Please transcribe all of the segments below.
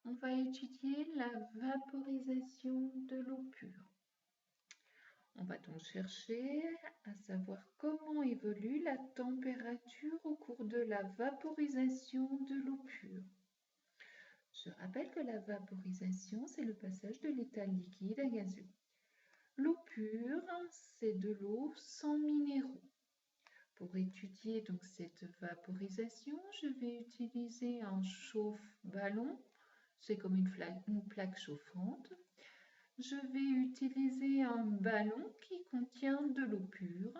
On va étudier la vaporisation de l'eau pure. On va donc chercher à savoir comment évolue la température au cours de la vaporisation de l'eau pure. Je rappelle que la vaporisation, c'est le passage de l'état liquide à gazeux. L'eau pure, c'est de l'eau sans minéraux. Pour étudier donc cette vaporisation, je vais utiliser un chauffe-ballon. C'est comme une plaque chauffante. Je vais utiliser un ballon qui contient de l'eau pure.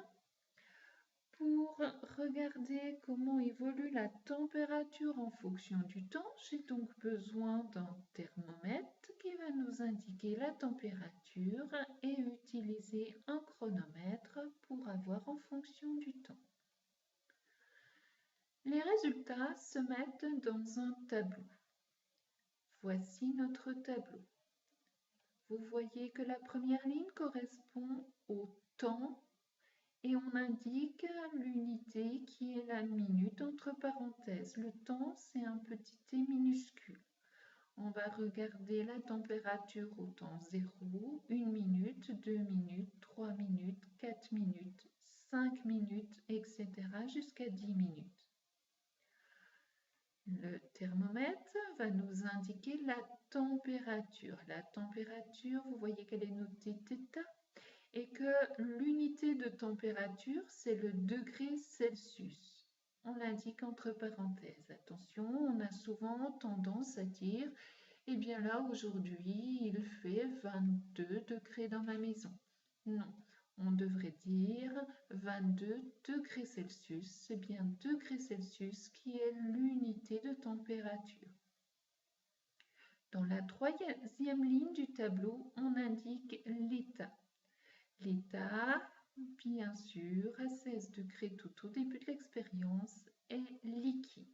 Pour regarder comment évolue la température en fonction du temps, j'ai donc besoin d'un thermomètre qui va nous indiquer la température et utiliser un chronomètre pour avoir en fonction du temps. Les résultats se mettent dans un tableau. Voici notre tableau. Vous voyez que la première ligne correspond au temps et on indique l'unité qui est la minute entre parenthèses. Le temps, c'est un petit t minuscule. On va regarder la température au temps 0, 1 minute, 2 minutes, 3 minutes, 4 minutes, 5 minutes, etc. jusqu'à 10 minutes. Le thermomètre va nous indiquer la température. La température, vous voyez qu'elle est notée θ et que l'unité de température, c'est le degré Celsius. On l'indique entre parenthèses. Attention, on a souvent tendance à dire, eh bien là, aujourd'hui, il fait 22 degrés dans ma maison. Non, on devrait dire 22 degrés Celsius. C'est bien degrés Celsius qui est l'unité de température. Dans la troisième ligne du tableau, on indique l'état. L'état, bien sûr, à 16 degrés tout au début de l'expérience, est liquide.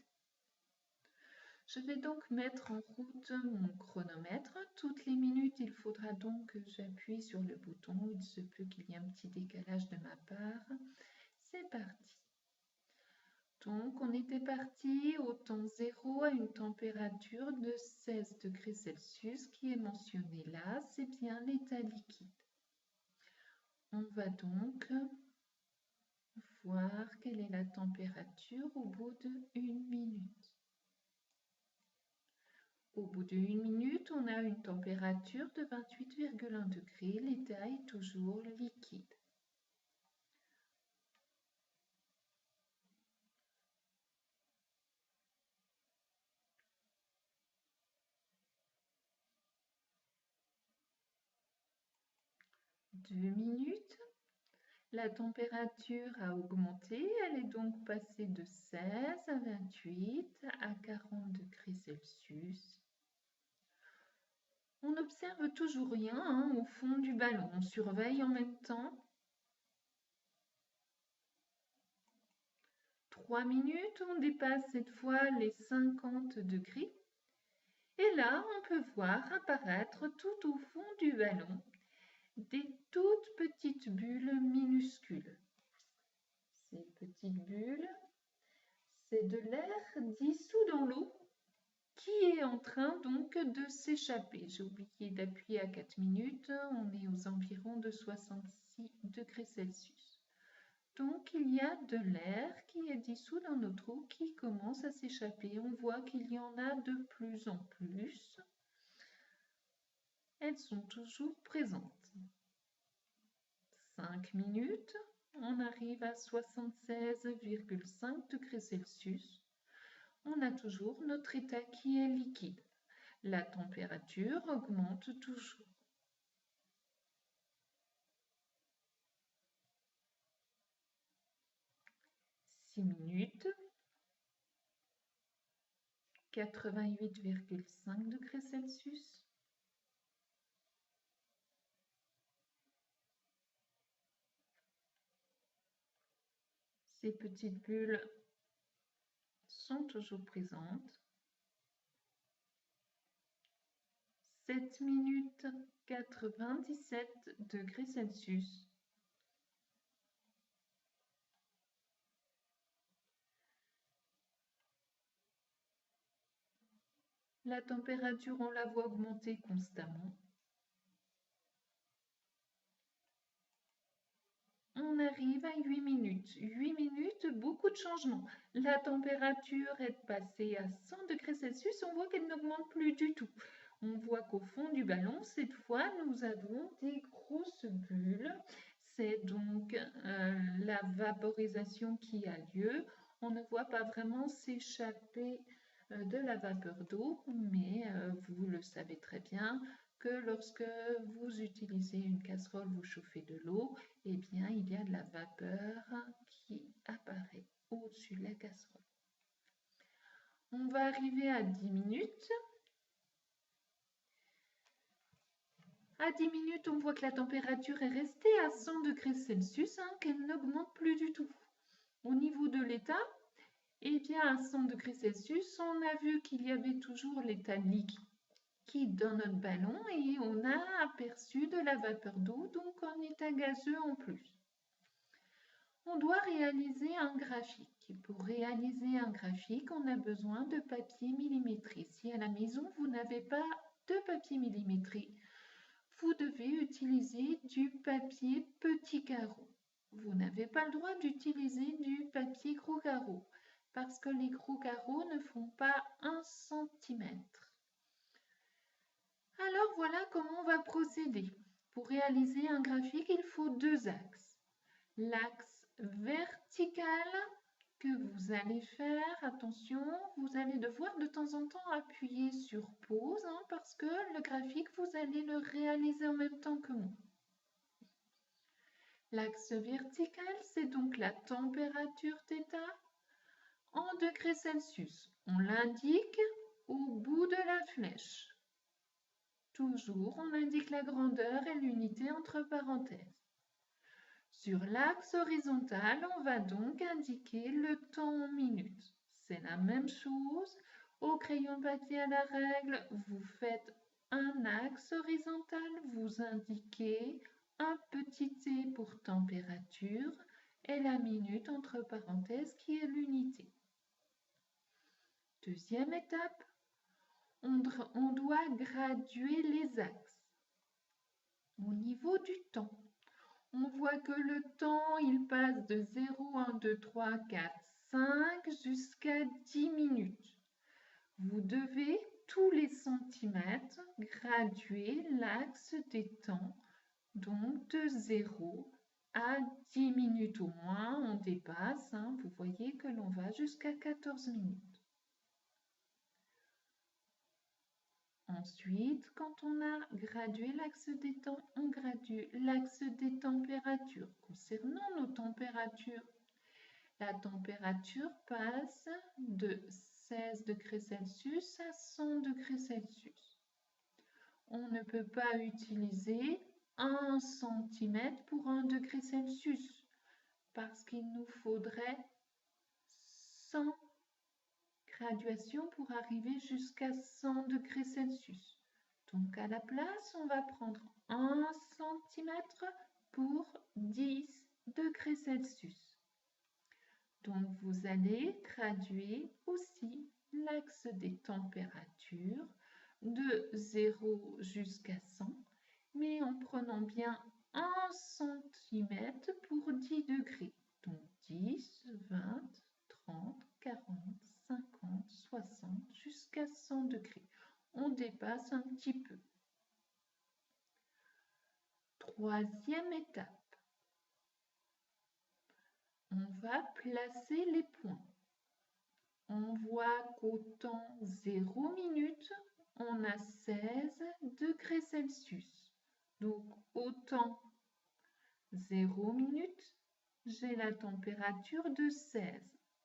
Je vais donc mettre en route mon chronomètre. Toutes les minutes, il faudra donc que j'appuie sur le bouton. Il se peut qu'il y ait un petit décalage de ma part. C'est parti. Donc, on était parti au temps 0 à une température de 16 degrés Celsius qui est mentionnée là. C'est bien l'état liquide. On va donc voir quelle est la température au bout de 1 minute. Au bout de 1 minute, on a une température de 28,1 degrés. L'état est toujours liquide. Deux minutes. La température a augmenté, elle est donc passée de 16 à 28 à 40 degrés Celsius. On n'observe toujours rien au fond du ballon, on surveille en même temps. 3 minutes, on dépasse cette fois les 50 degrés. Et là, on peut voir apparaître tout au fond du ballon des toutes petites bulles minuscules. Ces petites bulles, c'est de l'air dissous dans l'eau qui est en train donc de s'échapper. J'ai oublié d'appuyer à 4 minutes, on est aux environs de 66 degrés Celsius. Donc il y a de l'air qui est dissous dans notre eau qui commence à s'échapper. On voit qu'il y en a de plus en plus. Elles sont toujours présentes. 5 minutes, on arrive à 76,5 degrés Celsius. On a toujours notre état qui est liquide. La température augmente toujours. 6 minutes, 88,5 degrés Celsius. Ces petites bulles sont toujours présentes. 7 minutes, 97 degrés Celsius. La température, on la voit augmenter constamment. On arrive à 8 minutes. 8 minutes, beaucoup de changements. La température est passée à 100 degrés Celsius, on voit qu'elle n'augmente plus du tout. On voit qu'au fond du ballon, cette fois, nous avons des grosses bulles. C'est donc la vaporisation qui a lieu. On ne voit pas vraiment s'échapper de la vapeur d'eau, mais vous le savez très bien que lorsque vous utilisez une casserole, vous chauffez de l'eau, eh bien, il y a de la vapeur qui apparaît au-dessus de la casserole. On va arriver à 10 minutes. À 10 minutes, on voit que la température est restée à 100 degrés Celsius, qu'elle n'augmente plus du tout. Au niveau de l'état, eh bien, à 100 degrés Celsius, on a vu qu'il y avait toujours l'état liquide dans notre ballon et on a aperçu de la vapeur d'eau, donc un état gazeux en plus. On doit réaliser un graphique. Pour réaliser un graphique, on a besoin de papier millimétré. Si à la maison, vous n'avez pas de papier millimétré, vous devez utiliser du papier petit carreau. Vous n'avez pas le droit d'utiliser du papier gros carreau parce que les gros carreaux ne font pas 1 cm. Alors voilà comment on va procéder. Pour réaliser un graphique, il faut 2 axes. L'axe vertical que vous allez faire, attention, vous allez devoir de temps en temps appuyer sur pause parce que le graphique, vous allez le réaliser en même temps que moi. L'axe vertical, c'est donc la température θ en degrés Celsius. On l'indique au bout de la flèche. Toujours, on indique la grandeur et l'unité entre parenthèses. Sur l'axe horizontal, on va donc indiquer le temps en minutes. C'est la même chose. Au crayon papier à la règle, vous faites un axe horizontal, vous indiquez un petit t pour température et la minute entre parenthèses qui est l'unité. Deuxième étape, on doit graduer les axes. Au niveau du temps, on voit que le temps, il passe de 0, 1, 2, 3, 4, 5 jusqu'à 10 minutes. Vous devez, tous les centimètres, graduer l'axe des temps, donc de 0 à 10 minutes au moins, on dépasse, vous voyez que l'on va jusqu'à 14 minutes. Ensuite, quand on a gradué l'axe des temps, on gradue l'axe des températures. Concernant nos températures, la température passe de 16 degrés Celsius à 100 degrés Celsius. On ne peut pas utiliser 1 cm pour 1 degré Celsius parce qu'il nous faudrait 100 graduation pour arriver jusqu'à 100 degrés Celsius. Donc à la place, on va prendre 1 cm pour 10 degrés Celsius. Donc vous allez graduer aussi l'axe des températures de 0 jusqu'à 100, mais en prenant bien 1 cm pour 10 degrés. Donc 10, 20, 30, 40, 50, 60 jusqu'à 100 degrés. On dépasse un petit peu. Troisième étape. On va placer les points. On voit qu'au temps 0 minute, on a 16 degrés Celsius. Donc au temps 0 minute, j'ai la température de 16.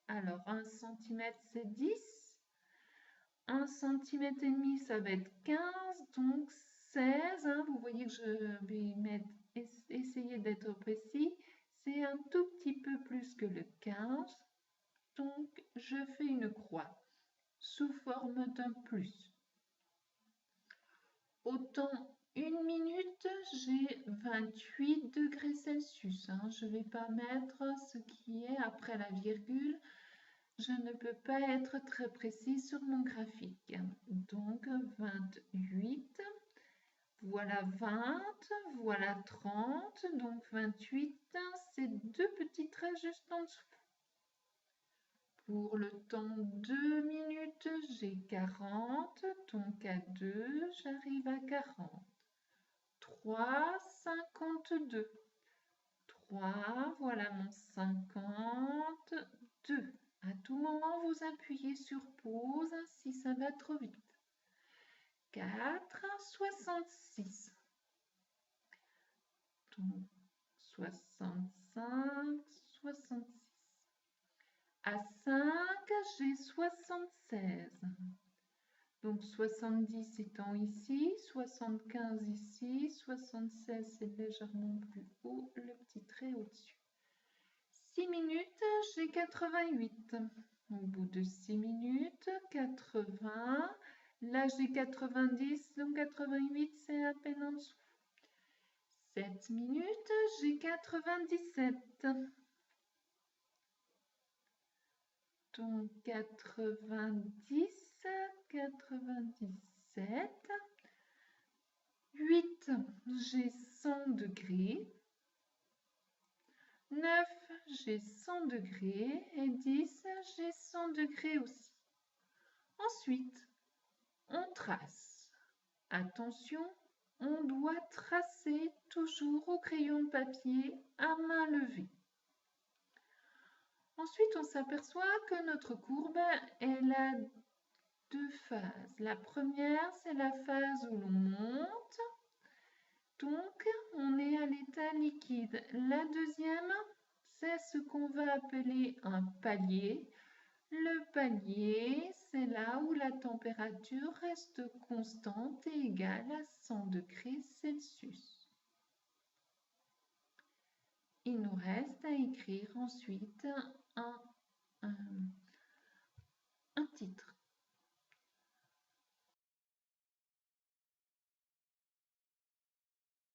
Alors 1 cm c'est 10. 1 cm et demi, ça va être 15, donc 16. Vous voyez que je vais essayer d'être précis. C'est un tout petit peu plus que le 15. Donc, je fais une croix sous forme d'un plus. Au temps 1 minute, j'ai 28 degrés Celsius. Je ne vais pas mettre ce qui est après la virgule. Je ne peux pas être très précis sur mon graphique. Donc, Voilà 20, voilà 30, donc 28, c'est deux petits traits juste en dessous. Pour le temps 2 minutes, j'ai 40, donc à 2, j'arrive à 40. 3, 52. 3, voilà mon 52. À tout moment, vous appuyez sur pause si ça va trop vite. 4, 66. Donc 65, 66. À 5, j'ai 76. Donc 70 étant ici, 75 ici, 76 c'est légèrement plus haut, le petit trait au-dessus. 6 minutes, j'ai 88. Au bout de 6 minutes, 80. Là, j'ai 90, donc 88, c'est à peine en dessous. 7 minutes, j'ai 97. Donc 90, 97. 8, j'ai 100 degrés. 9, j'ai 100 degrés. Et 10, j'ai 100 degrés aussi. Ensuite, on trace. Attention, on doit tracer toujours au crayon de papier à main levée. Ensuite, on s'aperçoit que notre courbe, elle a deux phases. La première, c'est la phase où l'on monte. Donc, on est à l'état liquide. La deuxième, c'est ce qu'on va appeler un palier. Le palier, c'est là où la température reste constante et égale à 100 degrés Celsius. Il nous reste à écrire ensuite un titre.